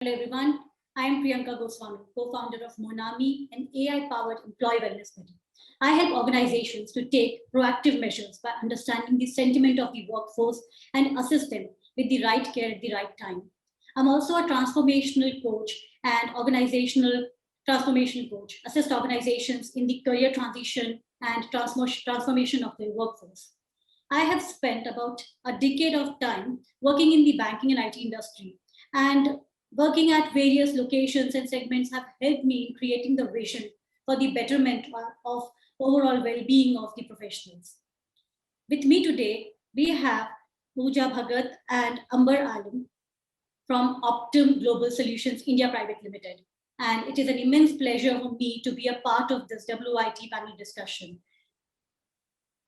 Hello everyone, I am Priyanka Goswami, co-founder of MonAmI, an AI-powered employee wellness study. I help organizations to take proactive measures by understanding the sentiment of the workforce and assist them with the right care at the right time. I'm also a transformational coach and organizational transformation coach, assist organizations in the career transition and transformation of their workforce. I have spent about a decade of time working in the banking and IT industry, and working at various locations and segments have helped me in creating the vision for the betterment of overall well-being of the professionals. With me today, we have Pooja Bhagat and Amber Alam from Optum Global Solutions India Private Limited. And it is an immense pleasure for me to be a part of this WIT panel discussion.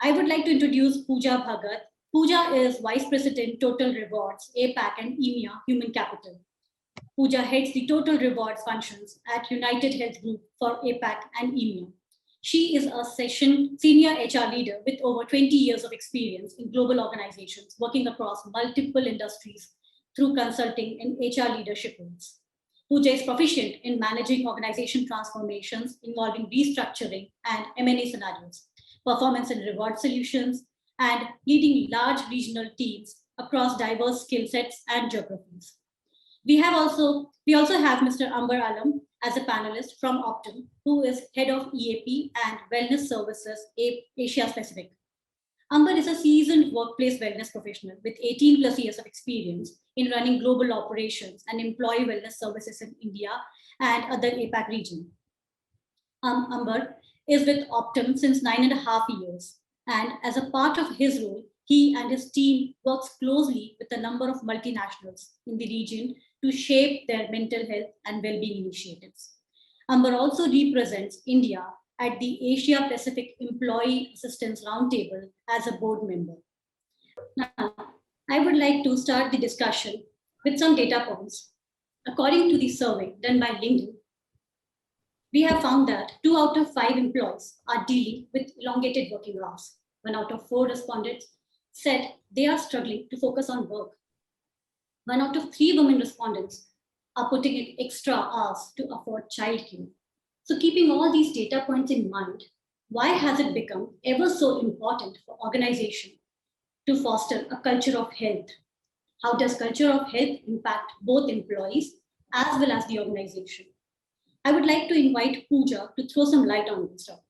I would like to introduce Pooja Bhagat. Pooja is Vice President Total Rewards, APAC and EMEA Human Capital. Pooja heads the Total Rewards functions at United Health Group for APAC and EMEA. She is a senior HR leader with over 20 years of experience in global organizations, working across multiple industries through consulting and HR leadership roles. Pooja is proficient in managing organization transformations involving restructuring and M&A scenarios, performance and reward solutions, and leading large regional teams across diverse skill sets and geographies. We also have Mr. Amber Alam as a panelist from Optum, who is head of EAP and Wellness Services Asia Pacific. Amber is a seasoned workplace wellness professional with 18 plus years of experience in running global operations and employee wellness services in India and other APAC region. Amber is with Optum since 9.5 years, and as a part of his role, he and his team works closely with a number of multinationals in the region to shape their mental health and well-being initiatives. Amber also represents India at the Asia Pacific Employee Assistance Roundtable as a board member. Now, I would like to start the discussion with some data points. According to the survey done by LinkedIn, we have found that 2 out of 5 employees are dealing with elongated working hours. 1 out of 4 respondents said they are struggling to focus on work. 1 out of 3 women respondents are putting in extra hours to afford childcare. So keeping all these data points in mind, why has it become ever so important for organization to foster a culture of health? How does culture of health impact both employees as well as the organization? I would like to invite Pooja to throw some light on this topic.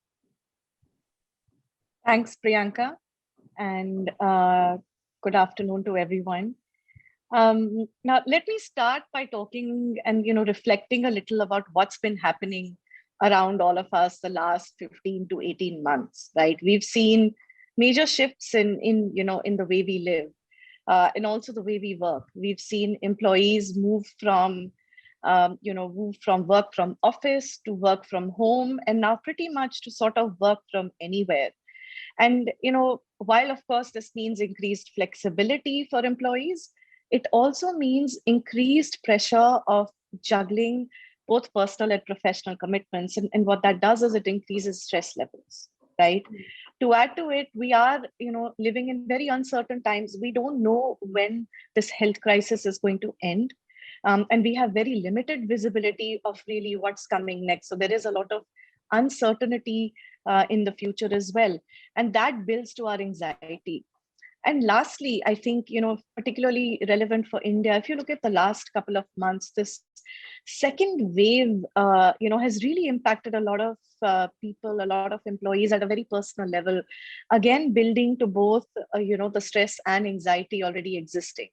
Thanks, Priyanka, and good afternoon to everyone. Now, let me start by talking and reflecting a little about what's been happening around all of us the last 15 to 18 months. Right, we've seen major shifts in the way we live, and also the way we work. We've seen employees move from work from office to work from home, and now pretty much to sort of work from anywhere. And while of course this means increased flexibility for employees, it also means increased pressure of juggling both personal and professional commitments. And what that does is it increases stress levels, right? To add to it, we are living in very uncertain times. We don't know when this health crisis is going to end. And we have very limited visibility of really what's coming next. So there is a lot of uncertainty in the future as well. And that builds to our anxiety. And lastly, I think, particularly relevant for India, if you look at the last couple of months, this second wave, has really impacted a lot of people, a lot of employees at a very personal level, again, building to both, the stress and anxiety already existing.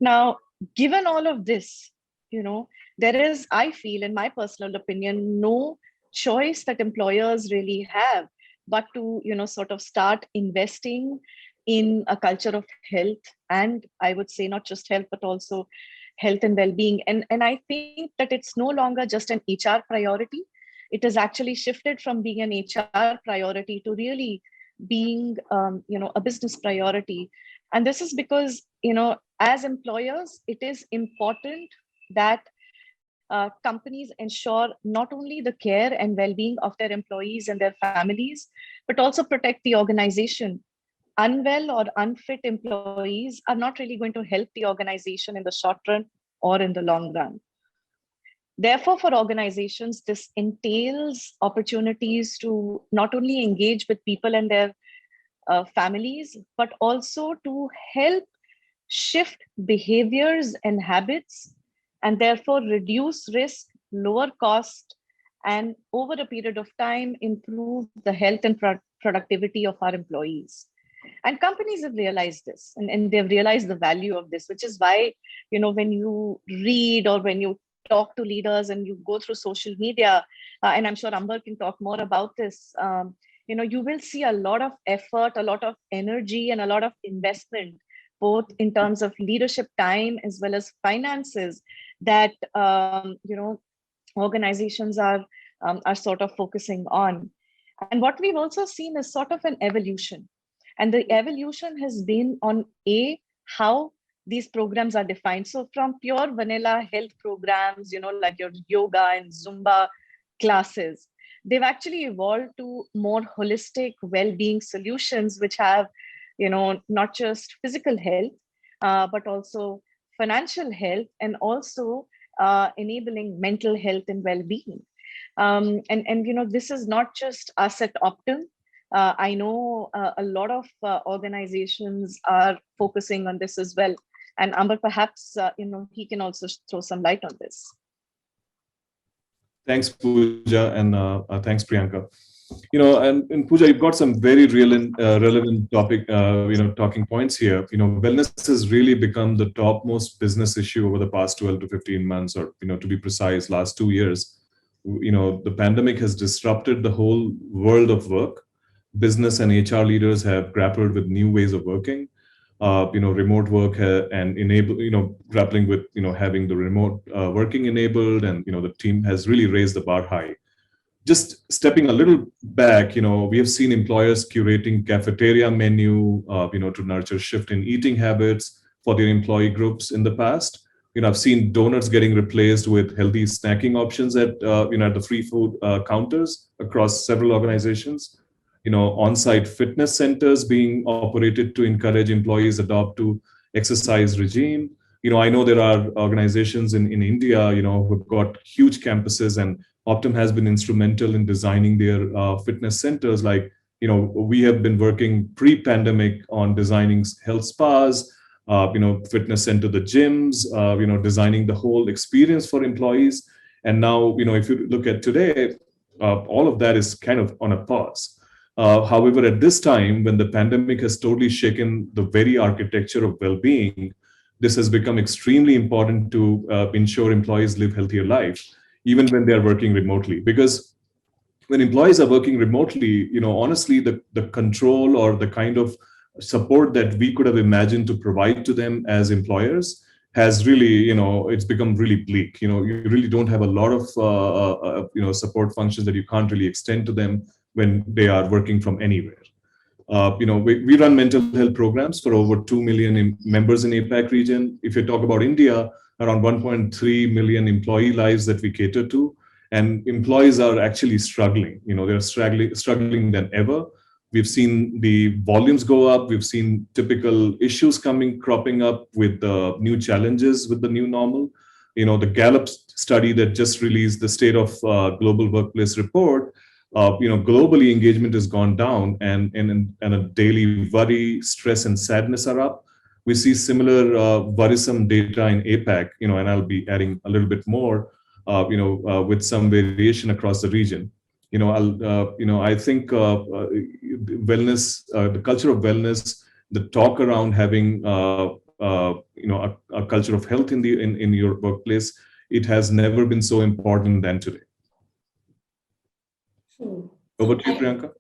Now, given all of this, there is, I feel, in my personal opinion, no choice that employers really have but to, sort of start investing in a culture of health, and I would say not just health, but also health and well-being. And I think that it's no longer just an HR priority. It has actually shifted from being an HR priority to really being, a business priority. And this is because, as employers, it is important that companies ensure not only the care and well-being of their employees and their families, but also protect the organization. Unwell or unfit employees are not really going to help the organization in the short run or in the long run. Therefore, for organizations, this entails opportunities to not only engage with people and their families, but also to help shift behaviors and habits, and therefore reduce risk, lower cost, and over a period of time, improve the health and productivity of our employees. And companies have realized this, and they've realized the value of this, which is why, when you read or when you talk to leaders and you go through social media, and I'm sure Amber can talk more about this, you will see a lot of effort, a lot of energy, and a lot of investment, both in terms of leadership time as well as finances, that organizations are sort of focusing on. And what we've also seen is sort of an evolution. And the evolution has been on how these programs are defined. So from pure vanilla health programs, like your yoga and Zumba classes, they've actually evolved to more holistic well-being solutions, which have, not just physical health, but also financial health, and also enabling mental health and well-being. And this is not just us at Optum. I know a lot of organizations are focusing on this as well. And Amber, perhaps he can also throw some light on this. Thanks, Pooja, and thanks, Priyanka. And Pooja, you've got some very real and relevant topic, talking points here. Wellness has really become the topmost business issue over the past 12 to 15 months, or, to be precise, last 2 years. The pandemic has disrupted the whole world of work. Business and HR leaders have grappled with new ways of working. Remote work and grappling with, having the remote working enabled, and, the team has really raised the bar high. Just stepping a little back, we have seen employers curating cafeteria menu, to nurture shift in eating habits for their employee groups in the past. I've seen donuts getting replaced with healthy snacking options at the free food counters across several organizations. On-site fitness centers being operated to encourage employees adopt to exercise regime. I know there are organizations in India, who've got huge campuses, and Optum has been instrumental in designing their fitness centers. Like, we have been working pre-pandemic on designing health spas, fitness center, the gyms, designing the whole experience for employees. And now, if you look at today, all of that is kind of on a pause. However, at this time, when the pandemic has totally shaken the very architecture of well-being, this has become extremely important to ensure employees live healthier lives, even when they are working remotely. Because when employees are working remotely, honestly, the control or the kind of support that we could have imagined to provide to them as employers has really, it's become really bleak. You really don't have a lot of, support functions that you can't really extend to them when they are working from anywhere. We run mental health programs for over 2 million members in APAC region. If you talk about India, around 1.3 million employee lives that we cater to, and employees are actually struggling. They're struggling than ever. We've seen the volumes go up. We've seen typical issues cropping up with the new challenges with the new normal. The Gallup study that just released the State of Global Workplace report, globally engagement has gone down, and a daily worry, stress, and sadness are up. We see similar worrisome data in APAC, and I'll be adding a little bit more, with some variation across the region. I think wellness, the culture of wellness, the talk around having, a culture of health in your workplace, it has never been so important than today. Over to you, Priyanka.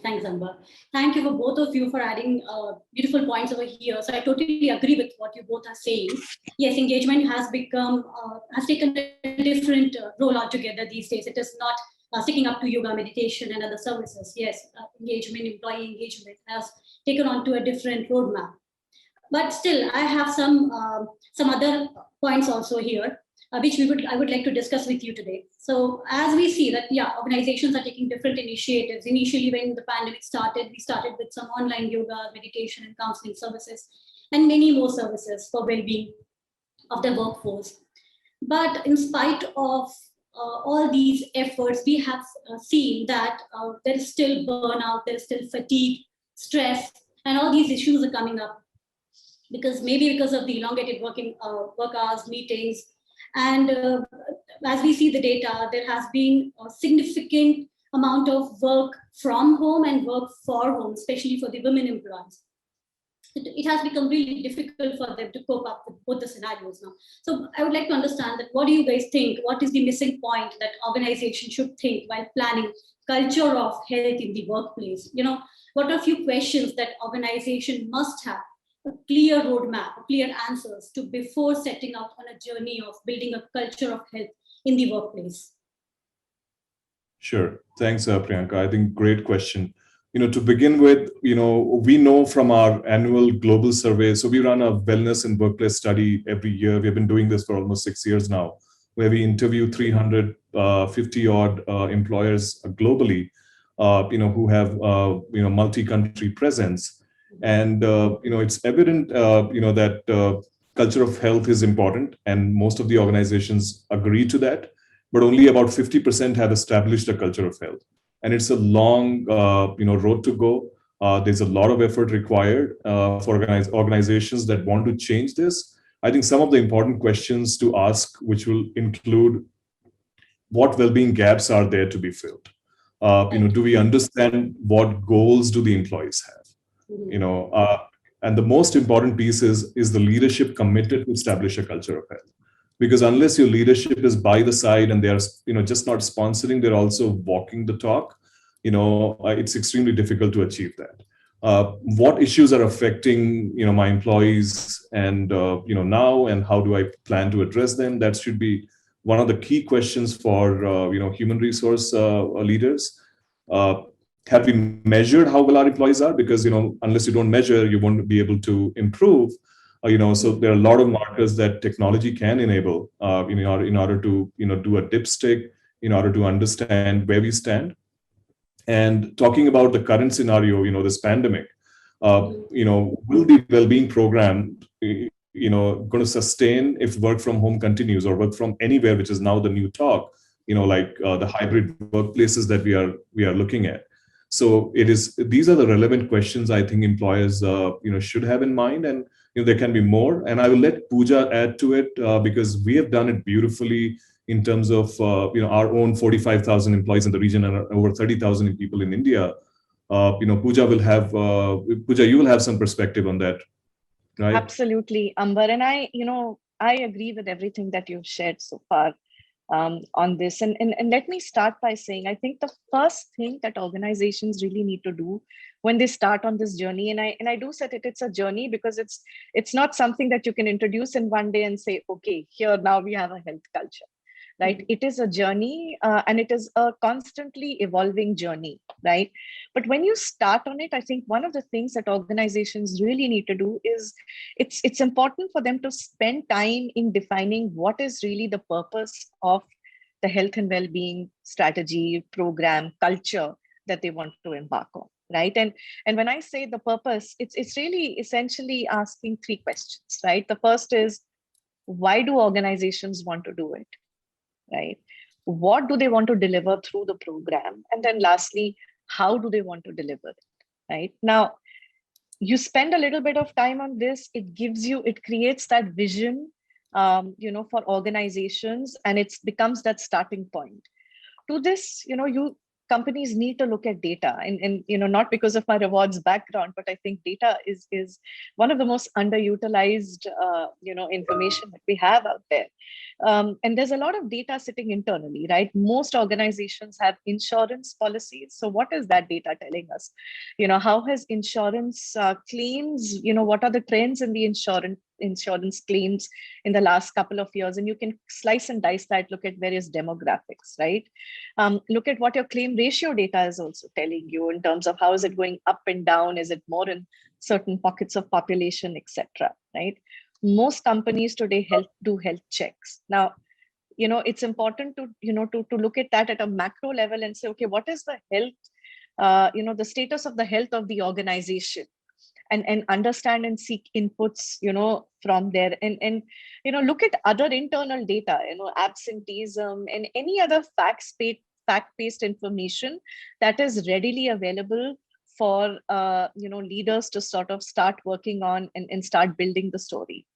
Thanks, Amber. Thank you for both of you for adding beautiful points over here. So I totally agree with what you both are saying. Yes, engagement has taken a different role altogether these days. It is not sticking up to yoga, meditation, and other services. Yes, employee engagement has taken on to a different roadmap. But still, I have some other points also here, which I would like to discuss with you today. So as we see that, organizations are taking different initiatives. Initially, when the pandemic started, we started with some online yoga, meditation, and counseling services, and many more services for well-being of the workforce. But in spite of all these efforts, we have seen that there is still burnout, there is still fatigue, stress, and all these issues are coming up because of the elongated work hours, meetings, and as we see the data, there has been a significant amount of work from home and work for home, especially for the women employees. It has become really difficult for them to cope up with both the scenarios now. So I would like to understand that what do you guys think? What is the missing point that organizations should think while planning culture of health in the workplace? What are a few questions that organization must have a clear roadmap, clear answers to before setting out on a journey of building a culture of health in the workplace? Sure. Thanks, Priyanka. I think great question. To begin with, we know from our annual global survey, so we run a wellness and workplace study every year. We've been doing this for almost 6 years now, where we interview 350 odd employers globally, who have, multi-country presence. And, it's evident, that culture of health is important, and most of the organizations agree to that, but only about 50% have established a culture of health. And it's a long, road to go. There's a lot of effort required for organizations that want to change this. I think some of the important questions to ask, which will include what well-being gaps are there to be filled. Do we understand what goals do the employees have? And the most important piece is the leadership committed to establish a culture of health. Because unless your leadership is by the side and they are, just not sponsoring, they're also walking the talk, it's extremely difficult to achieve that. What issues are affecting, my employees and, now, and how do I plan to address them? That should be one of the key questions for, human resource leaders. Have we measured how well our employees are? Because, unless you don't measure, you won't be able to improve. So there are a lot of markers that technology can enable in order to do a dipstick, in order to understand where we stand. And talking about the current scenario, this pandemic, will the well-being program going to sustain if work from home continues, or work from anywhere, which is now the new talk, like the hybrid workplaces that we are looking at. So these are the relevant questions I think employers should have in mind, and there can be more. And I will let Pooja add to it because we have done it beautifully in terms of our own 45,000 employees in the region and over 30,000 people in India. Pooja, you will have some perspective on that, right? Absolutely, Amber. And I agree with everything that you've shared so far on this. And let me start by saying, I think the first thing that organizations really need to do when they start on this journey, and I do say that it's a journey because it's not something that you can introduce in one day and say, okay, here now we have a health culture. Right? It is a journey and it is a constantly evolving journey, right? But when you start on it, I think one of the things that organizations really need to do is it's important for them to spend time in defining what is really the purpose of the health and well-being strategy, program, culture that they want to embark on, right? And when I say the purpose, it's really essentially asking three questions, right? The first is, why do organizations want to do it? Right? What do they want to deliver through the program? And then lastly, how do they want to deliver it? Right? Now, you spend a little bit of time on this, it creates that vision, for organizations, and it becomes that starting point. To this, companies need to look at data and not because of my rewards background, but I think data is one of the most underutilized information that we have out there. And there's a lot of data sitting internally, right? Most organizations have insurance policies. So what is that data telling us? How has insurance claims, what are the trends in the insurance claims in the last couple of years? And you can slice and dice that, look at various demographics, right? Look at what your claim ratio data is also telling you in terms of how is it going up and down? Is it more in certain pockets of population, etc., right? Most companies today do health checks. Now, it's important to look at that at a macro level and say, okay, what is the health, the status of the health of the organization? and understand and seek inputs, from there, and look at other internal data, absenteeism and any other fact-based information that is readily available for leaders to sort of start working on and start building the story.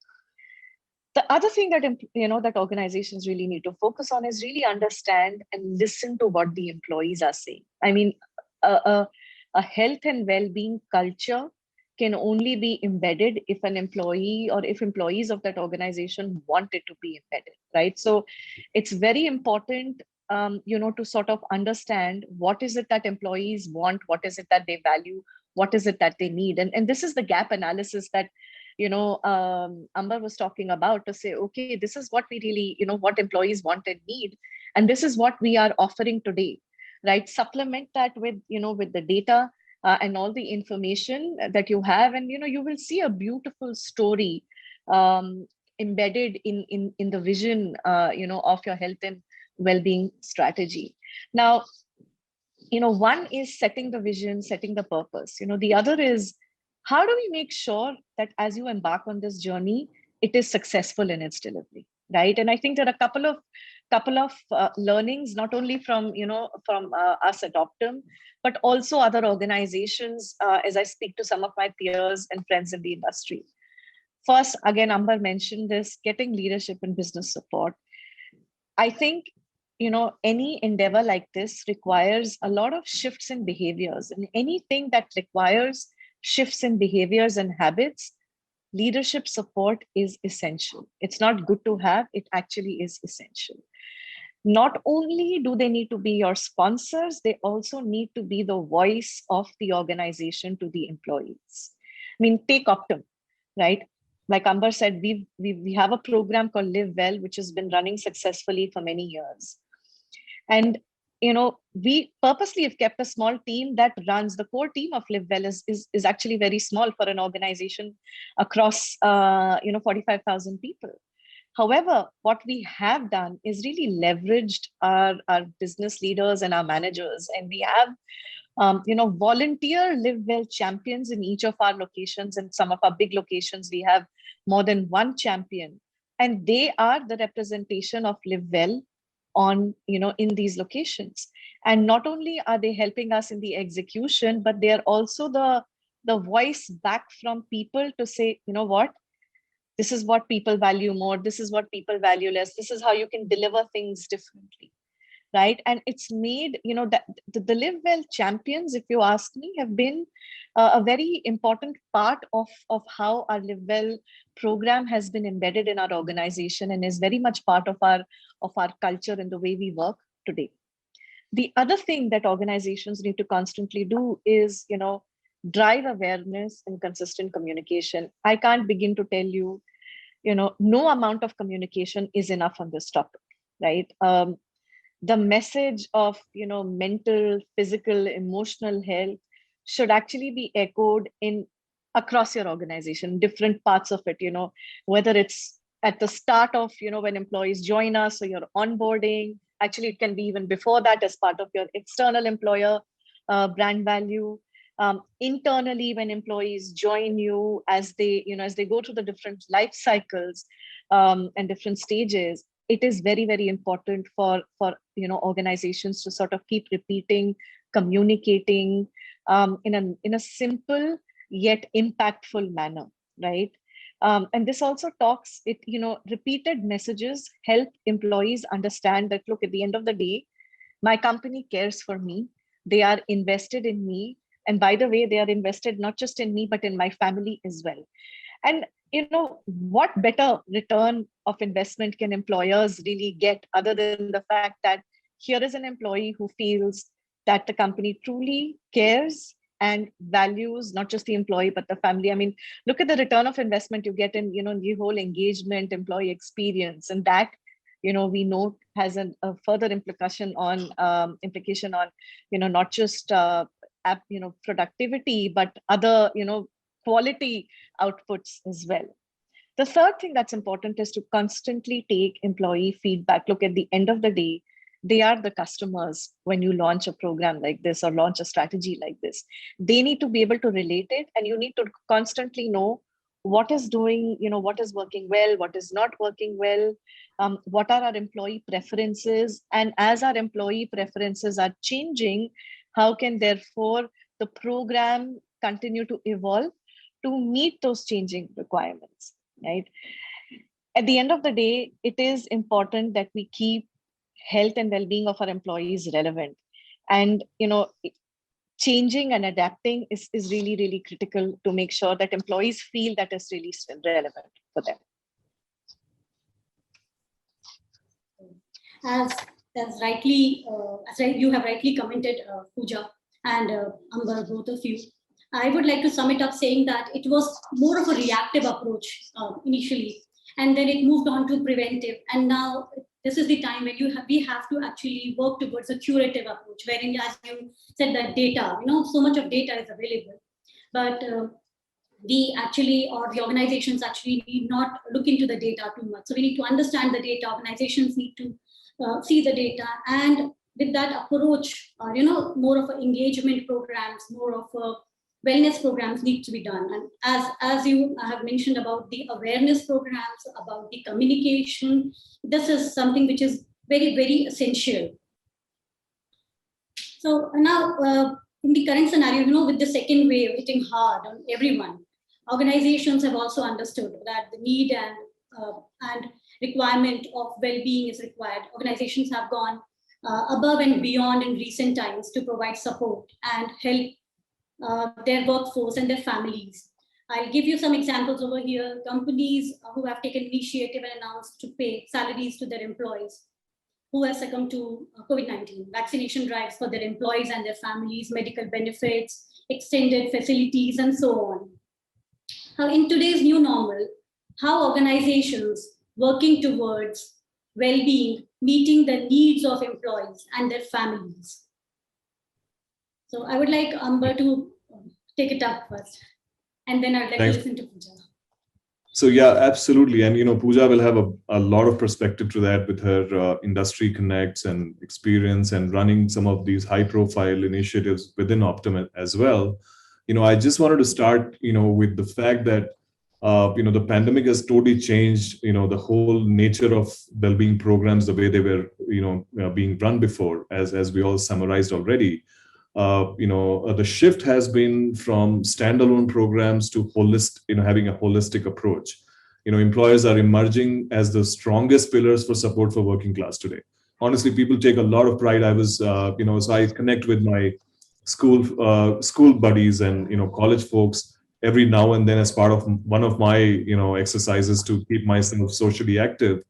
The other thing that that organizations really need to focus on is really understand and listen to what the employees are saying. I mean, a health and well-being culture can only be embedded if an employee or if employees of that organization want it to be embedded, right? So it's very important, to sort of understand what is it that employees want, what is it that they value, what is it that they need, and this is the gap analysis that Amber was talking about, to say, okay, this is what we really, what employees want and need, and this is what we are offering today, right? Supplement that with, with the data and all the information that you have, and you will see a beautiful story embedded in the vision, of your health and well-being strategy. Now, one is setting the vision, setting the purpose. The other is, how do we make sure that as you embark on this journey, it is successful in its delivery, right? And I think there are a couple of learnings, not only from from us at Optum, but also other organizations, as I speak to some of my peers and friends in the industry. First, again, Amber mentioned this, getting leadership and business support. I think any endeavor like this requires a lot of shifts in behaviors, and anything that requires shifts in behaviors and habits, leadership support is essential. It's not good to have, it actually is essential. Not only do they need to be your sponsors, they also need to be the voice of the organization to the employees. I mean, take Optum, right? Like Amber said, we have a program called Live Well, which has been running successfully for many years. And we purposely have kept a small team that runs. The core team of Live Well is actually very small for an organization across 45,000 people. However, what we have done is really leveraged our business leaders and our managers, and we have volunteer Live Well champions in each of our locations. And some of our big locations, we have more than one champion, and they are the representation of Live Well on in these locations. And not only are they helping us in the execution, but they are also the voice back from people to say, what, this is what people value more, this is what people value less, this is how you can deliver things differently, right? And it's made that the Live Well champions, if you ask me, have been a very important part of how our Live Well program has been embedded in our organization, and is very much part of our culture and the way we work today. The other thing that organizations need to constantly do is drive awareness and consistent communication. I can't begin to tell you, no amount of communication is enough on this topic, right? The message of mental, physical, emotional health should actually be echoed in across your organization, different parts of it, whether it's at the start of when employees join us, or your onboarding. Actually, it can be even before that, as part of your external employer brand value. Internally, when employees join you, as they go through the different life cycles and different stages, it is very, very important for organizations to sort of keep repeating, communicating in a simple yet impactful manner, right? And this also talks, repeated messages help employees understand that, look, at the end of the day, my company cares for me, they are invested in me, and by the way, they are invested not just in me, but in my family as well. And what better return of investment can employers really get, other than the fact that here is an employee who feels that the company truly cares and values not just the employee, but the family. I mean, look at the return of investment you get in, the whole engagement, employee experience, and that, we know has a further implication on, not just, productivity, but other, quality outputs as well. The third thing that's important is to constantly take employee feedback. Look, at the end of the day, they are the customers when you launch a program like this or launch a strategy like this. They need to be able to relate it, and you need to constantly know what is doing, what is working well, what is not working well, what are our employee preferences, and as our employee preferences are changing, how can therefore the program continue to evolve to meet those changing requirements, right? At the end of the day, it is important that we keep health and well-being of our employees relevant. And changing and adapting is really, really critical to make sure that employees feel that is really still relevant for them. As you have rightly commented, Pooja and Amber, both of you, I would like to sum it up saying that it was more of a reactive approach initially, and then it moved on to preventive, and now this is the time when we have to actually work towards a curative approach, wherein, as you said, that data, so much of data is available, but the organizations actually need not look into the data too much. So we need to understand the data. Organizations need to see the data, and with that approach, more of engagement programs, more of wellness programs need to be done. And as you have mentioned about the awareness programs, about the communication, this is something which is very, very essential. So now, in the current scenario, with the second wave hitting hard on everyone, organizations have also understood that the need and requirement of well-being is required. Organizations have gone above and beyond in recent times to provide support and help their workforce and their families. I'll give you some examples over here. Companies who have taken initiative and announced to pay salaries to their employees who have succumbed to COVID-19, vaccination drives for their employees and their families, medical benefits, extended facilities, and so on. Now, in today's new normal, how organizations working towards well-being, meeting the needs of employees and their families. So I would like Amber to take it up first, and then I'd like to listen to Pooja. So yeah, absolutely. And, Pooja will have a lot of perspective to that with her industry connects and experience and running some of these high profile initiatives within Optum as well. I just wanted to start, with the fact that, the pandemic has totally changed, the whole nature of well-being programs, the way they were, being run before, as we all summarized already. The shift has been from standalone programs to having a holistic approach. Employers are emerging as the strongest pillars for support for working class today. Honestly, people take a lot of pride. I was, so I connect with my school buddies and, college folks every now and then as part of one of my, exercises to keep myself socially active.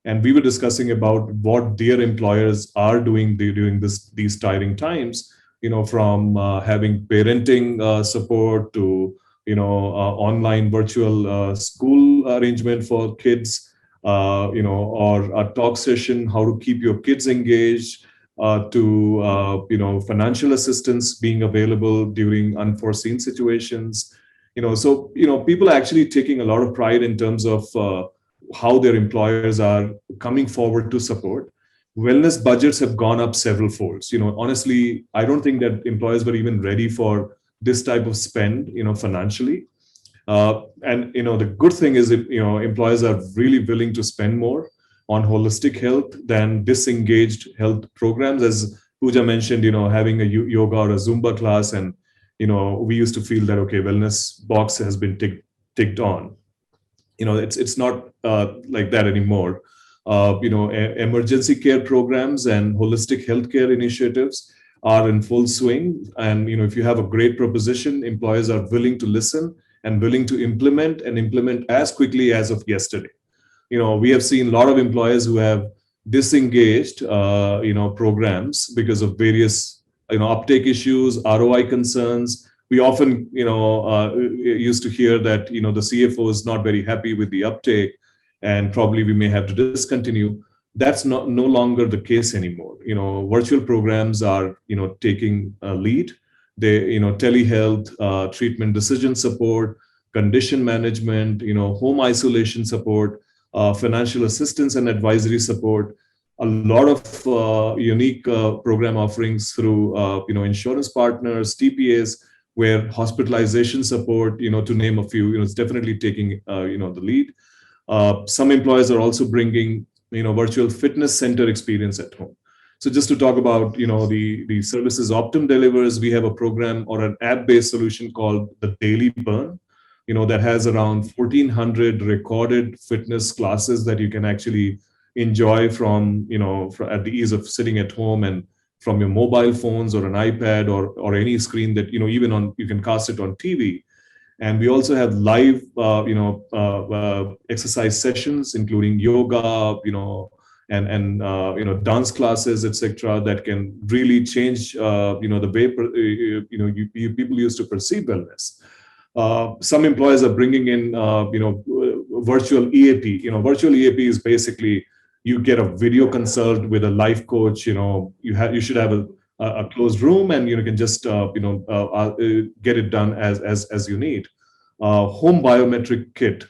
And we were discussing about what their employers are doing during these tiring times. From having parenting support to, online virtual school arrangement for kids, or a talk session, how to keep your kids engaged, to, financial assistance being available during unforeseen situations. So, people are actually taking a lot of pride in terms of how their employers are coming forward to support. Wellness budgets have gone up several folds. Honestly, I don't think that employers were even ready for this type of spend, financially. And the good thing is that, employers are really willing to spend more on holistic health than disengaged health programs. As Pooja mentioned, having a yoga or a Zumba class, and we used to feel that, okay, wellness box has been ticked on. It's not like that anymore. Emergency care programs and holistic healthcare initiatives are in full swing. And, if you have a great proposition, employers are willing to listen and willing to implement as quickly as of yesterday. We have seen a lot of employers who have disengaged, programs because of various, uptake issues, ROI concerns. We often, used to hear that, the CFO is not very happy with the uptake, and probably we may have to discontinue. That's no longer the case anymore. Virtual programs are, taking a lead. They, telehealth, treatment decision support, condition management, home isolation support, financial assistance and advisory support. a lot of unique program offerings through insurance partners, TPAs, where hospitalization support, to name a few, it's definitely taking the lead. Some employers are also bringing virtual fitness center experience at home. So just to talk about the services Optum delivers, we have a program or an app-based solution called the Daily Burn, that has around 1,400 recorded fitness classes that you can actually enjoy from at the ease of sitting at home and from your mobile phones or an iPad or any screen that even on, you can cast it on TV. And we also have live exercise sessions, including yoga, and dance classes, etc., that can really change the way people used to perceive wellness. Some employers are bringing in virtual EAP. Virtual EAP is basically you get a video consult with a life coach. You should have a closed room, and you can just get it done as you need. Home biometric kit.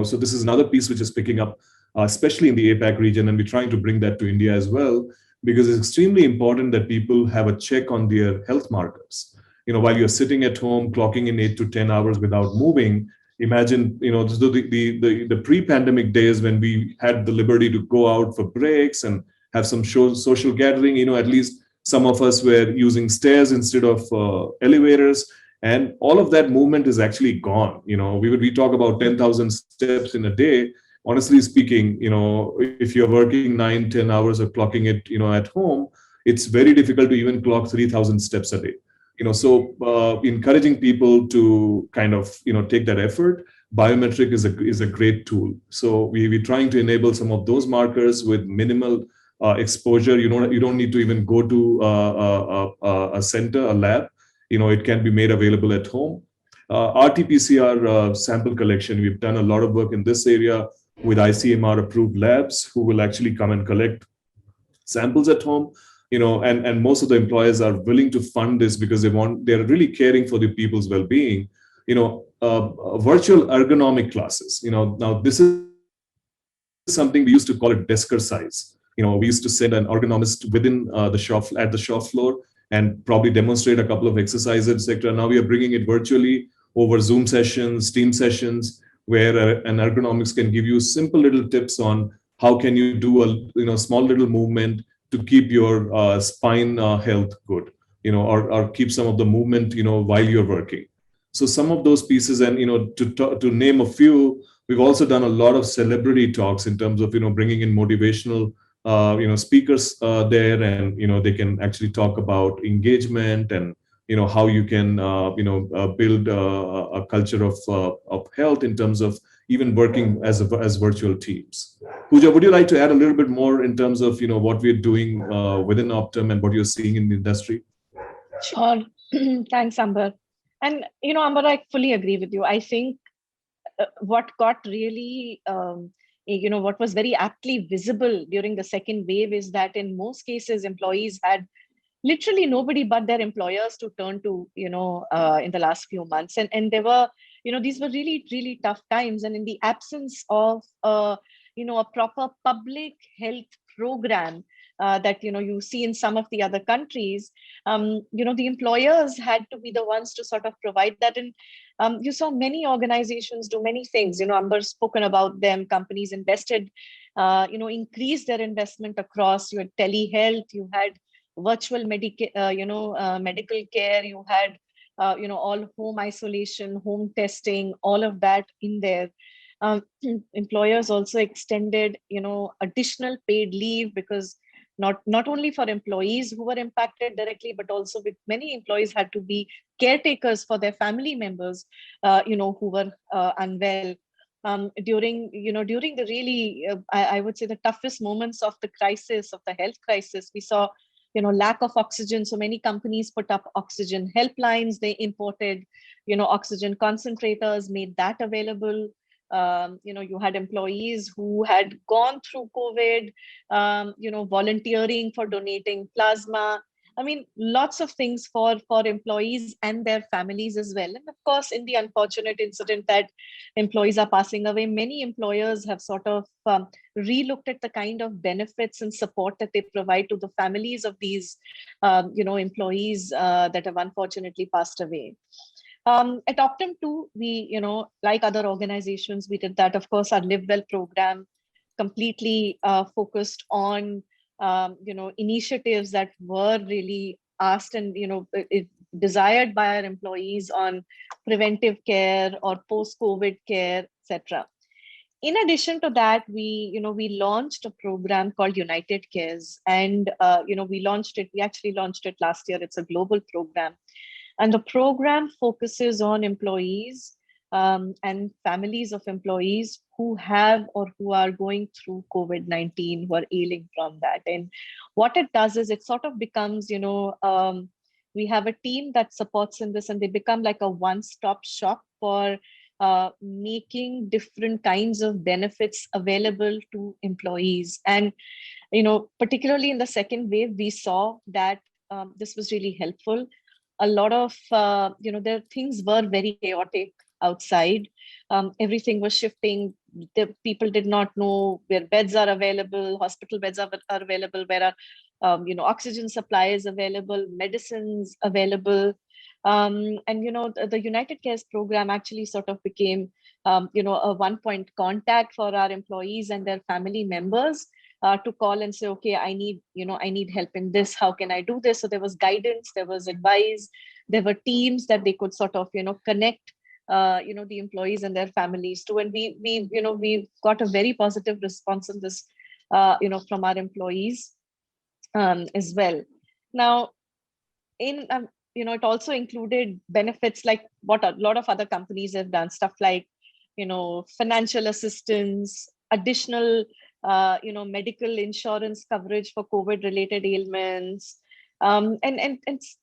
So this is another piece which is picking up, especially in the APAC region, and we're trying to bring that to India as well, because it's extremely important that people have a check on their health markers. While you're sitting at home, clocking in 8 to 10 hours without moving, imagine, the pre-pandemic days when we had the liberty to go out for breaks and have some social gathering, at least some of us were using stairs instead of elevators. And all of that movement is actually gone. We talk about 10,000 steps in a day. Honestly speaking, if you're working 9-10 hours or clocking it, at home, it's very difficult to even clock 3,000 steps a day. So encouraging people to kind of take that effort. Biometric is a great tool. So we're trying to enable some of those markers with minimal exposure. You don't need to even go to a center, a lab. It can be made available at home. RT-PCR sample collection. We've done a lot of work in this area with ICMR approved labs who will actually come and collect samples at home. And most of the employers are willing to fund this because they're really caring for the people's well-being. Virtual ergonomic classes. Now this is something we used to call it desker size. We used to send an ergonomist within the shop floor and probably demonstrate a couple of exercises, etc. Now we are bringing it virtually over Zoom sessions, Team sessions, where an ergonomics can give you simple little tips on how can you do a small little movement to keep your spine health good, or keep some of the movement, while you're working. So some of those pieces, and to name a few, we've also done a lot of celebrity talks in terms of bringing in motivational speakers there, and they can actually talk about engagement and how you can build a culture of health in terms of even working as virtual teams. Pooja, would you like to add a little bit more in terms of what we're doing within Optum and what you're seeing in the industry? Sure. Thanks, Amber. And Amber, I fully agree with you. I think what got really what was very aptly visible during the second wave is that in most cases employees had literally nobody but their employers to turn to in the last few months, and there were these were really, really tough times, and in the absence of a proper public health program that you see in some of the other countries, the employers had to be the ones to sort of provide that. And you saw many organizations do many things. Amber's spoken about them. Companies invested, increased their investment across. You had telehealth, you had virtual medical care, you had all home isolation, home testing, all of that in there. Employers also extended additional paid leave, because not only for employees who were impacted directly, but also with many employees had to be caretakers for their family members who were unwell. During the really I would say the toughest moments of the crisis, of the health crisis, we saw lack of oxygen. So many companies put up oxygen helplines. They imported oxygen concentrators, made that available. You had employees who had gone through COVID, volunteering for donating plasma. I mean, lots of things for employees and their families as well. And of course, in the unfortunate incident that employees are passing away, many employers have sort of relooked at the kind of benefits and support that they provide to the families of these, employees that have unfortunately passed away. At Optum too, we, like other organizations, we did that. Of course, our Live Well program completely focused on initiatives that were really asked and desired by our employees on preventive care or post-COVID care, etc. In addition to that, we launched a program called United Cares, and we actually launched it last year. It's a global program, and the program focuses on employees and families of employees who have or who are going through COVID-19, who are ailing from that. And what it does is it sort of becomes, we have a team that supports in this, and they become like a one-stop shop for making different kinds of benefits available to employees. And, particularly in the second wave, we saw that this was really helpful. A lot of, their things were very chaotic outside. Everything was shifting. The people did not know where beds are available, hospital beds are available, where are, oxygen supply is available, medicines available. And, the United Cares program actually sort of became, a one-point contact for our employees and their family members. To call and say, okay, I need help in this. How can I do this? So there was guidance, there was advice, there were teams that they could sort of, connect, the employees and their families to. And we got a very positive response on this, from our employees as well. Now, it also included benefits like what a lot of other companies have done, stuff like, financial assistance, additional medical insurance coverage for COVID-related ailments, and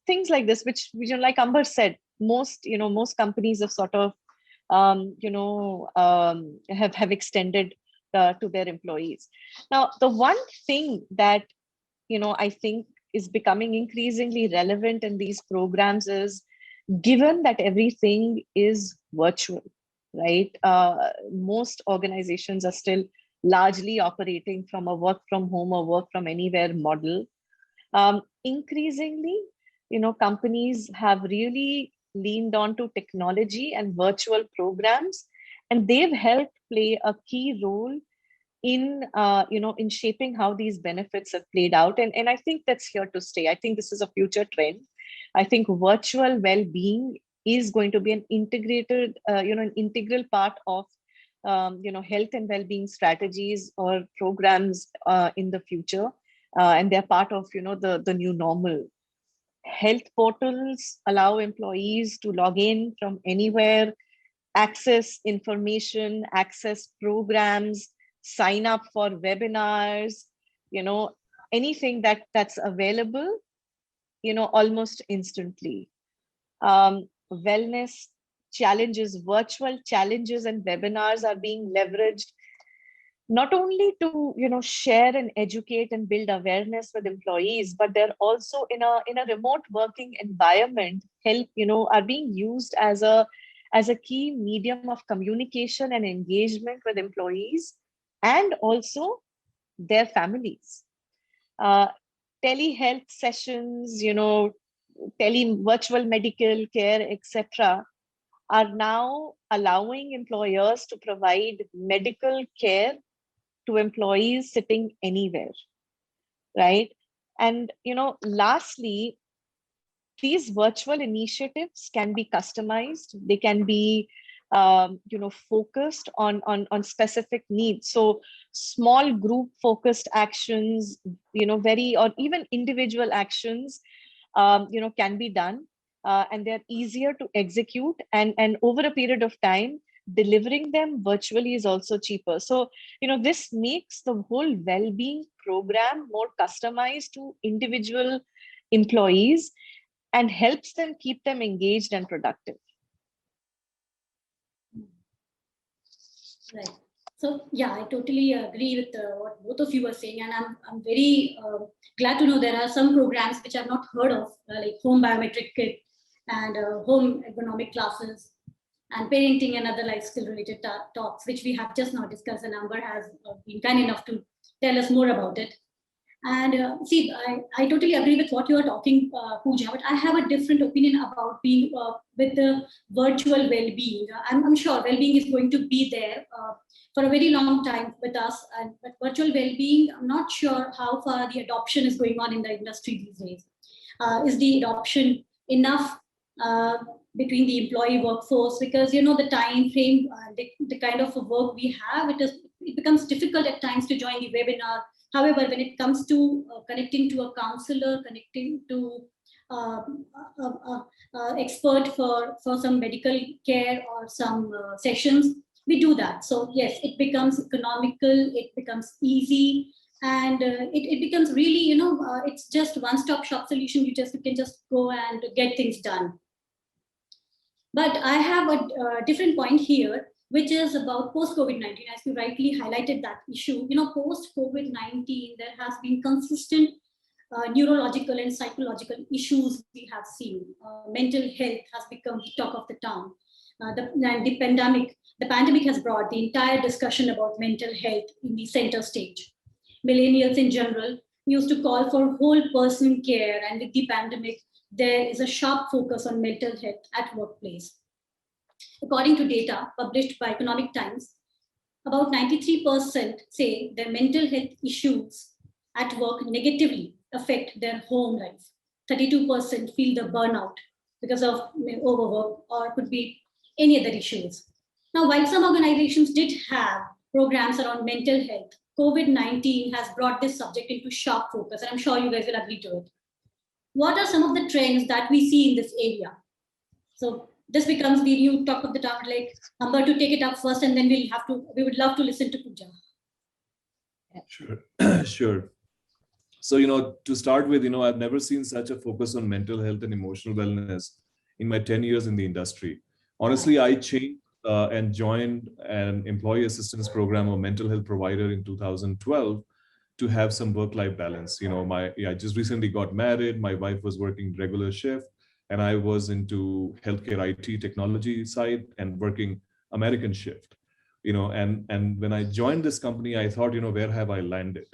things like this, which like Amber said, most companies have sort of have extended to their employees. Now, the one thing that I think is becoming increasingly relevant in these programs is, given that everything is virtual, right? Most organizations are still largely operating from a work from home or work from anywhere model. Increasingly, companies have really leaned on to technology and virtual programs, and they've helped play a key role in in shaping how these benefits have played out. And I think that's here to stay. I think this is a future trend. I think virtual well-being is going to be an integrated, an integral part of health and well-being strategies or programs in the future, and they're part of the new normal. Health portals allow employees to log in from anywhere, access information, access programs, sign up for webinars, anything that's available, almost instantly. Wellness challenges, virtual challenges and webinars are being leveraged not only to share and educate and build awareness with employees, but they're also in a remote working environment, are being used as a key medium of communication and engagement with employees and also their families. Telehealth sessions, virtual medical care, etc., are now allowing employers to provide medical care to employees sitting anywhere, right? And lastly, these virtual initiatives can be customized. They can be focused on specific needs. So small group focused actions, or even individual actions, can be done, and they're easier to execute. And over a period of time, delivering them virtually is also cheaper. So, this makes the whole well-being program more customized to individual employees and helps them keep them engaged and productive. Right. So yeah, I totally agree with what both of you were saying, and I'm very glad to know there are some programs which I've not heard of, like home biometric kit and home ergonomic classes and parenting and other life skill related talks, which we have just now discussed, and Amber has been kind enough to tell us more about it. And see, I totally agree with what you are talking, Pooja, but I have a different opinion about being with the virtual well-being. I'm sure well-being is going to be there for a very long time with us, but virtual well-being, I'm not sure how far the adoption is going on in the industry these days. Is the adoption enough between the employee workforce? Because the time frame, the kind of work we have, it becomes difficult at times to join the webinar. However, when it comes to connecting to a counselor, connecting to expert for some medical care or some sessions, we do that. So yes, it becomes economical, it becomes easy, and it becomes really, it's just one-stop shop solution. You can just go and get things done. But I have a different point here, which is about post-COVID-19, as you rightly highlighted that issue. Post-COVID-19, there has been consistent neurological and psychological issues we have seen. Mental health has become the talk of the town. The pandemic has brought the entire discussion about mental health in the center stage. Millennials in general used to call for whole person care, and with the pandemic, there is a sharp focus on mental health at workplace. According to data published by Economic Times, about 93% say their mental health issues at work negatively affect their home life. 32% feel the burnout because of overwork, or could be any other issues. Now, while some organizations did have programs around mental health, COVID-19 has brought this subject into sharp focus, and I'm sure you guys will agree to it. What are some of the trends that we see in this area? So this becomes the new talk of the town. Like Amber to take it up first, and then we would love to listen to Pooja. Sure, sure. So, to start with, I've never seen such a focus on mental health and emotional wellness in my 10 years in the industry. Honestly, I changed and joined an employee assistance program or mental health provider in 2012 to have some work-life balance. I just recently got married. My wife was working regular shift, and I was into healthcare IT technology side and working American shift. And when I joined this company, I thought, where have I landed?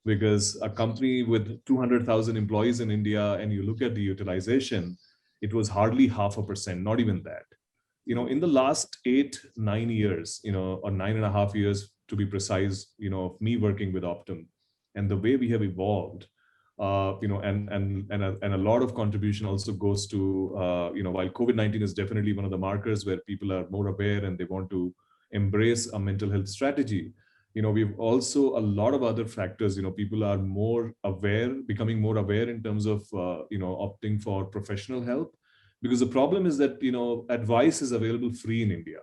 Because a company with 200,000 employees in India, and you look at the utilization, it was hardly 0.5%, not even that. In the last 8-9 years, or 9.5 years to be precise, of me working with Optum, and the way we have evolved, and a lot of contribution also goes to, while COVID-19 is definitely one of the markers where people are more aware and they want to embrace a mental health strategy. We've also a lot of other factors. People are more aware, becoming more aware in terms of, opting for professional help, because the problem is that, advice is available free in India.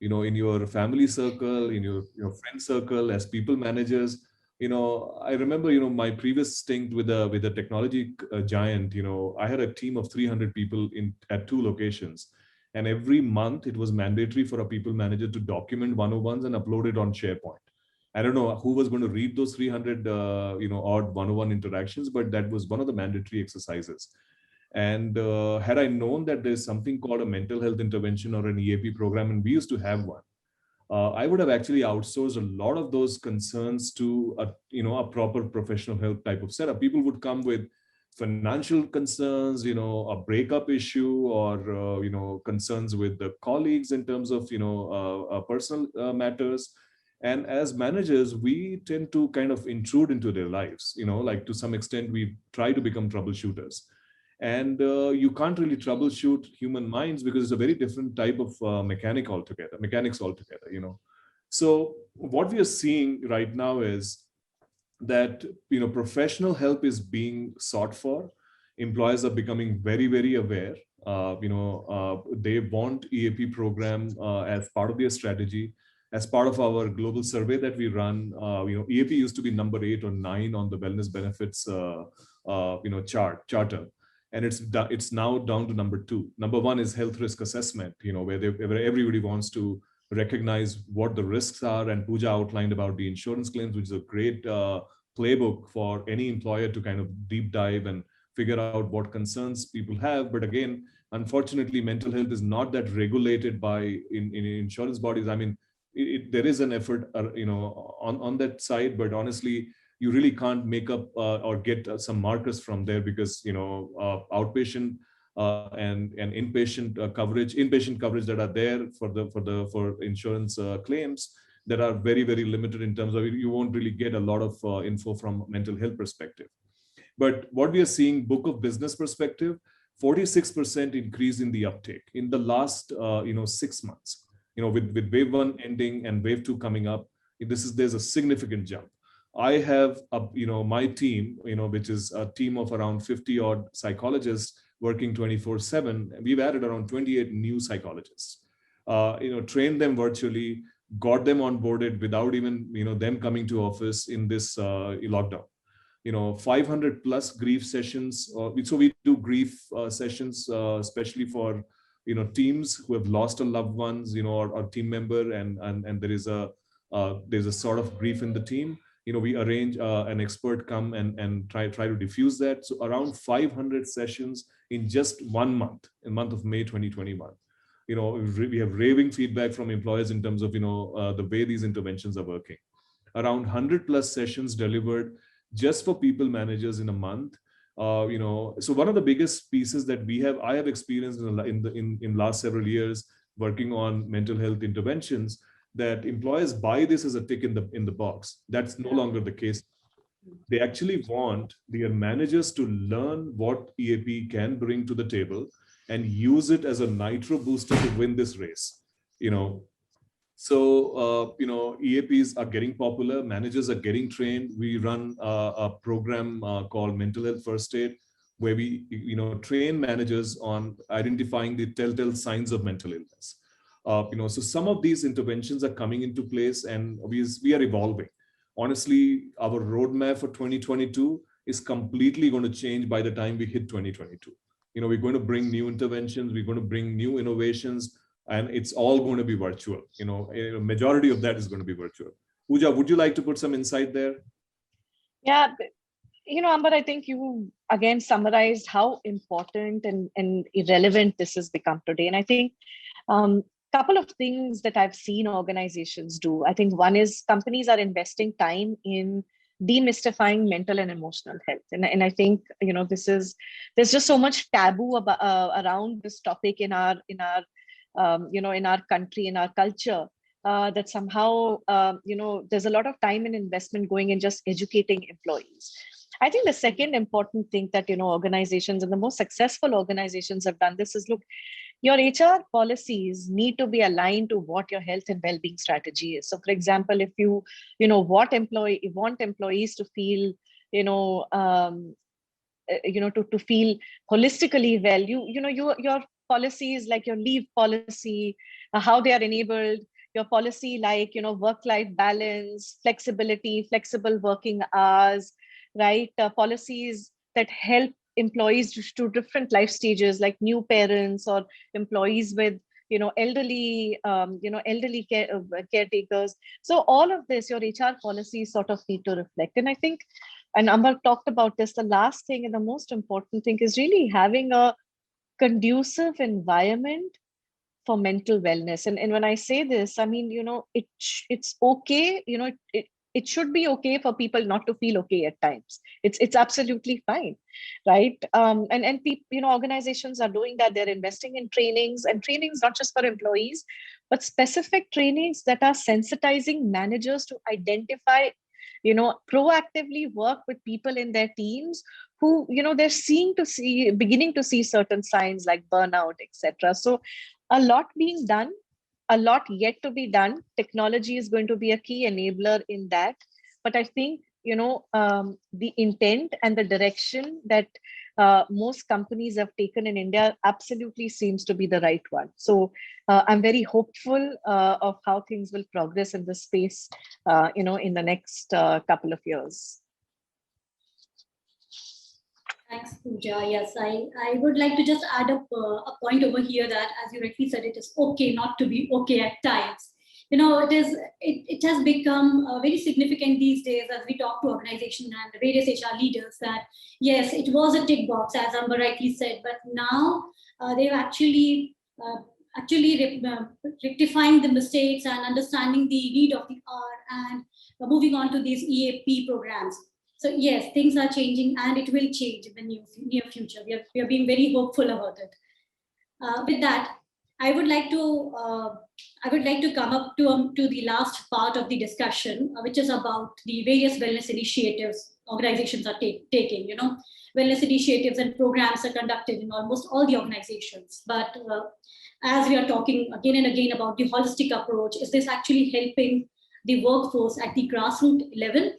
In your family circle, in your friend circle, as people managers. I remember, my previous stint with a technology giant. I had a team of 300 people at 2 locations, and every month it was mandatory for a people manager to document 101s and upload it on SharePoint. I don't know who was going to read those 300, odd 101 interactions, but that was one of the mandatory exercises. And had I known that there's something called a mental health intervention or an EAP program, and we used to have one, I would have actually outsourced a lot of those concerns to a proper professional help type of setup. People would come with financial concerns, a breakup issue, or concerns with the colleagues in terms of personal matters. And as managers, we tend to kind of intrude into their lives, like to some extent we try to become troubleshooters. And you can't really troubleshoot human minds because it's a very different type of mechanics altogether. So what we are seeing right now is that professional help is being sought for. Employers are becoming very, very aware. They want EAP program as part of their strategy. As part of our global survey that we run, EAP used to be number 8 or 9 on the wellness benefits charter. And it's now down to number 2. Number 1 is health risk assessment, where everybody wants to recognize what the risks are. And Pooja outlined about the insurance claims, which is a great playbook for any employer to kind of deep dive and figure out what concerns people have. But again, unfortunately, mental health is not that regulated by in insurance bodies. I mean, there is an effort, on that side, but honestly, you really can't make up or get some markers from there, because outpatient and inpatient coverage that are there for insurance claims that are very, very limited in terms of, you won't really get a lot of info from mental health perspective. But what we are seeing, book of business perspective, 46% increase in the uptake in the last 6 months. With wave 1 ending and wave 2 coming up, there's a significant jump. I have my team, which is a team of around 50 odd psychologists working 24/7. We've added around 28 new psychologists, trained them virtually, got them onboarded without even them coming to office in this lockdown. 500 plus grief sessions. So we do grief sessions, especially for teams who have lost a loved ones, or team member, and there's a sort of grief in the team. We arrange an expert come and try to diffuse that. So around 500 sessions in just 1 month, in month of May 2021. We have raving feedback from employers in terms of the way these interventions are working. Around 100 plus sessions delivered just for people managers in a month. So one of the biggest pieces that I have experienced in last several years working on mental health interventions, that employers buy this as a tick in the box. That's no longer the case. They actually want their managers to learn what EAP can bring to the table and use it as a nitro booster to win this race. So, EAPs are getting popular, managers are getting trained. We run a program called Mental Health First Aid, where we, train managers on identifying the telltale signs of mental illness. So some of these interventions are coming into place, and we are evolving. Honestly, our roadmap for 2022 is completely going to change by the time we hit 2022. We're going to bring new interventions, we're going to bring new innovations, and it's all going to be virtual. A majority of that is going to be virtual. Pooja, would you like to put some insight there? Yeah, Amber, I think you again summarized how important and irrelevant this has become today. And I think couple of things that I've seen organizations do. I think one is companies are investing time in demystifying mental and emotional health. And I think, there's just so much taboo around this topic in our country, in our culture, that somehow, there's a lot of time and investment going in just educating employees. I think the second important thing that, organizations and the most successful organizations have done this is, look, your HR policies need to be aligned to what your health and well-being strategy is. So, for example, if you want employees to feel, to feel holistically well, your policies like your leave policy, how they are enabled, your policy like work-life balance, flexibility, flexible working hours, right? Policies that help employees to different life stages, like new parents or employees with elderly caretakers. So all of this, your HR policies sort of need to reflect. And I think, and Amber talked about this, the last thing and the most important thing is really having a conducive environment for mental wellness. And when I say this, I mean, it's okay, it should be okay for people not to feel okay at times. It's absolutely fine, right? And people, organizations are doing that. They're investing in trainings, and trainings not just for employees, but specific trainings that are sensitizing managers to identify, proactively work with people in their teams who, they're beginning to see certain signs like burnout, etc. So a lot being done, a lot yet to be done. Technology is going to be a key enabler in that. But I think, the intent and the direction that most companies have taken in India absolutely seems to be the right one. So I'm very hopeful of how things will progress in this space, in the next couple of years. Thanks, Pooja. Yes, I would like to just add up a point over here that, as you rightly said, it is okay not to be okay at times. it has become very significant these days as we talk to organizations and various HR leaders that yes, it was a tick box, as Amber rightly said, but now they've actually rectifying the mistakes and understanding the need of the hour and moving on to these EAP programs. So yes, things are changing and it will change in the near future. We are being very hopeful about it. With that, I would like to come up to the last part of the discussion, which is about the various wellness initiatives organizations are taking. Wellness initiatives and programs are conducted in almost all the organizations. But as we are talking again and again about the holistic approach, is this actually helping the workforce at the grassroots level?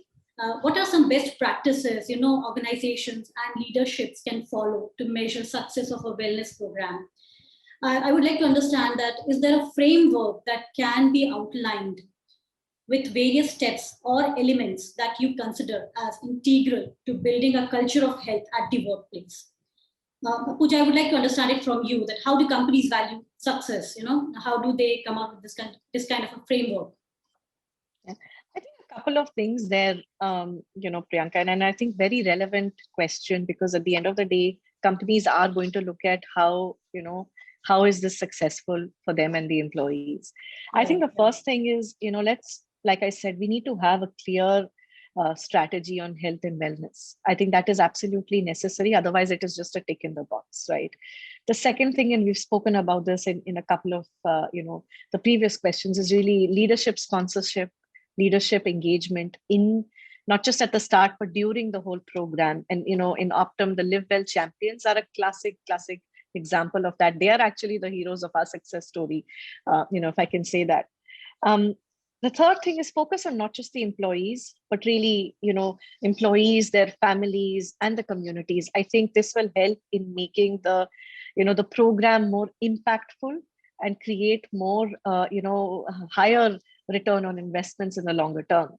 What are some best practices, organizations and leaderships can follow to measure success of a wellness program? I would like to understand that, is there a framework that can be outlined with various steps or elements that you consider as integral to building a culture of health at the workplace? Pooja, I would like to understand it from you, that how do companies value success? How do they come up with this kind of a framework? Yeah. I think a couple of things there, Priyanka, and I think very relevant question, because at the end of the day, companies are going to look at how is this successful for them and the employees. I think the first thing is, like I said, we need to have a clear strategy on health and wellness. I think that is absolutely necessary. Otherwise, it is just a tick in the box, right? The second thing, and we've spoken about this in a couple of, the previous questions, is really leadership sponsorship, leadership engagement in not just at the start, but during the whole program. And, in Optum, the Live Well champions are a classic example of that. They are actually the heroes of our success story, if I can say that. The third thing is focus on not just the employees, but really, employees, their families, and the communities. I think this will help in making the program more impactful and create more, higher return on investments in the longer term.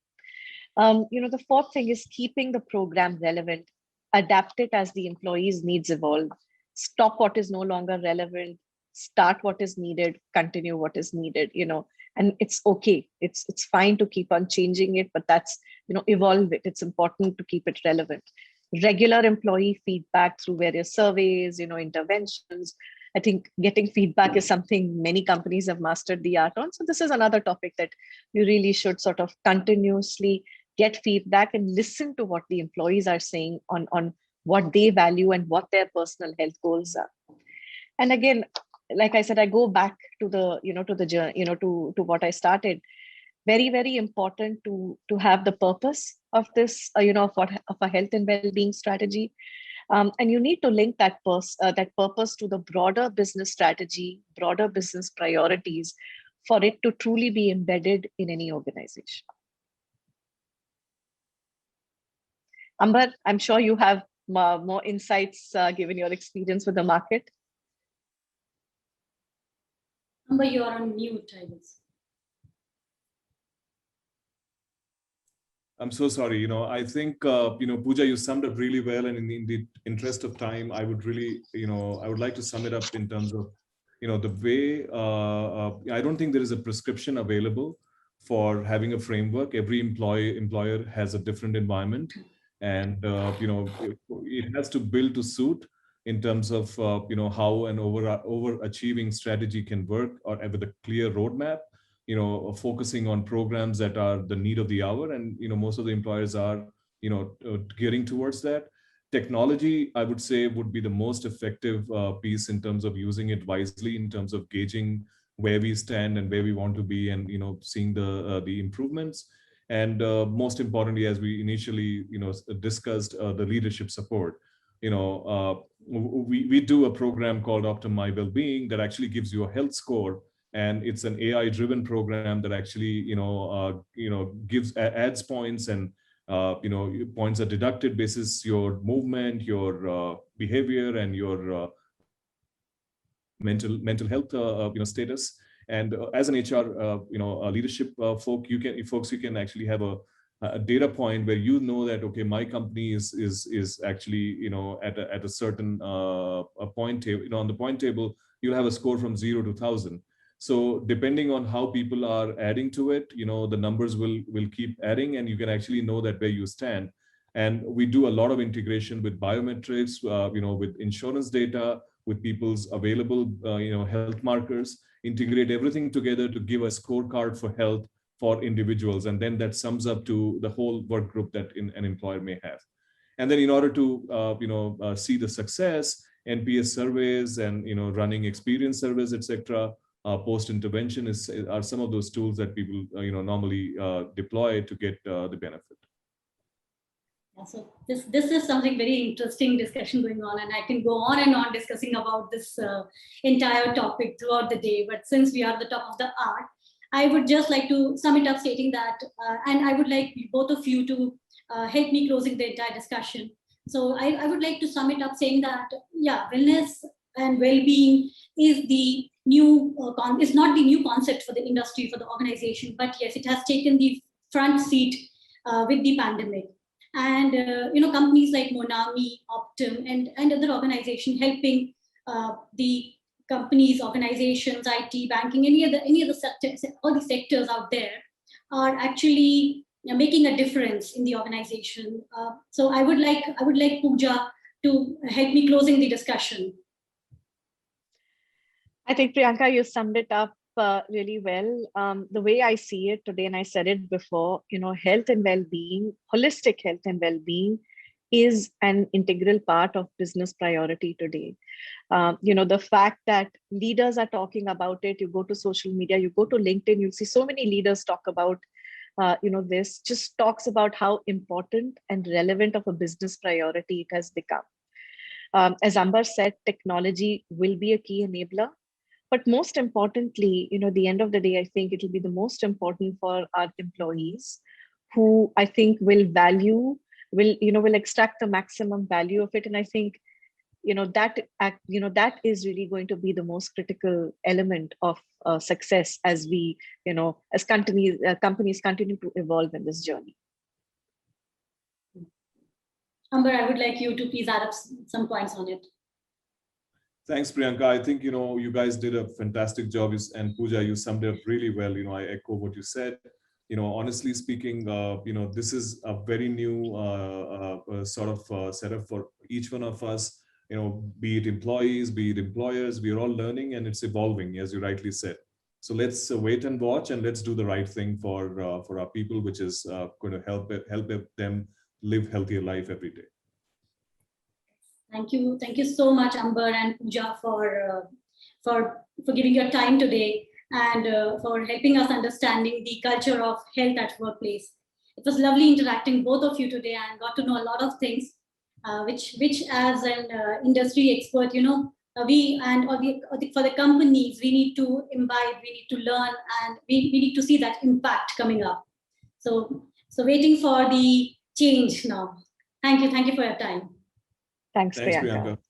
The fourth thing is keeping the program relevant, adapt it as the employees' needs evolve, stop what is no longer relevant, start what is needed, continue what is needed, and it's okay. It's fine to keep on changing it, but that's, evolve it. It's important to keep it relevant. Regular employee feedback through various surveys, interventions. I think getting feedback is something many companies have mastered the art on. So this is another topic that you really should sort of continuously get feedback and listen to what the employees are saying on what they value and what their personal health goals are. And again, like I said, I go back to the, to the journey, to what I started. Very, very important to have the purpose of this, of a health and well-being strategy. And you need to link that purpose to the broader business strategy, broader business priorities, for it to truly be embedded in any organization. Amber, I'm sure you have more insights given your experience with the market. Amber, you are on mute, I guess. I'm so sorry. I think, Pooja, you summed up really well. And in the interest of time, I would really, I would like to sum it up in terms of, the way, I don't think there is a prescription available for having a framework. Every employer has a different environment. And, it has to build to suit in terms of, how an overachieving strategy can work, or with a clear roadmap, focusing on programs that are the need of the hour. And, most of the employers are, gearing towards that. Technology, I would say, would be the most effective piece in terms of using it wisely, in terms of gauging where we stand and where we want to be, and, seeing the improvements. And most importantly, as we initially, discussed, the leadership support. We do a program called Optum My Wellbeing that actually gives you a health score, and it's an AI-driven program that actually, adds points, and points are deducted basis your movement, your behavior, and your mental health, status. And as an HR, leadership folks, you can actually have a data point where that, okay, my company is actually, at a certain point table. On the point table, you'll have a score from 0 to 1,000. So depending on how people are adding to it, the numbers will keep adding, and you can actually know that where you stand. And we do a lot of integration with biometrics, with insurance data, with people's available, health markers, integrate everything together to give a scorecard for health for individuals. And then that sums up to the whole work group that an employer may have. And then in order to, see the success, NPS surveys and, running experience surveys, etc., post-intervention are some of those tools that people, normally deploy to get the benefit. Yeah, so this is something very interesting discussion going on, and I can go on and on discussing about this entire topic throughout the day. But since we are at the top of the hour, I would just like to sum it up stating that, and I would like both of you to help me closing the entire discussion. So I would like to sum it up saying that, yeah, wellness and well-being is the new is not the new concept for the industry, for the organization, but yes, it has taken the front seat with the pandemic. And companies like MonAmI, Optum, and other organizations helping the companies, organizations, IT, banking, any other sectors, all the sectors out there are actually making a difference in the organization. So I would like Pooja to help me closing the discussion. I think, Priyanka, you summed it up really well. The way I see it today, and I said it before, health and well-being, holistic health and well-being is an integral part of business priority today. The fact that leaders are talking about it, you go to social media, you go to LinkedIn, you'll see so many leaders talk about, this just talks about how important and relevant of a business priority it has become. As Amber said, technology will be a key enabler. But most importantly, the end of the day, I think it will be the most important for our employees who I think will extract the maximum value of it. And I think, that is really going to be the most critical element of success as we, as companies continue to evolve in this journey. Amber, I would like you to please add up some points on it. Thanks, Priyanka. I think, you guys did a fantastic job, and Pooja, you summed it up really well. I echo what you said. Honestly speaking, this is a very new sort of setup for each one of us, be it employees, be it employers, we are all learning and it's evolving, as you rightly said. So let's wait and watch, and let's do the right thing for our people, which is going to help them live healthier life every day. Thank you so much, Amber and Pooja, for giving your time today and for helping us understanding the culture of health at workplace. It was lovely interacting both of you today and got to know a lot of things, which as an industry expert, for the companies, we need to imbibe, we need to learn, and we need to see that impact coming up. So waiting for the change now. Thank you for your time. Thanks, Priyanka.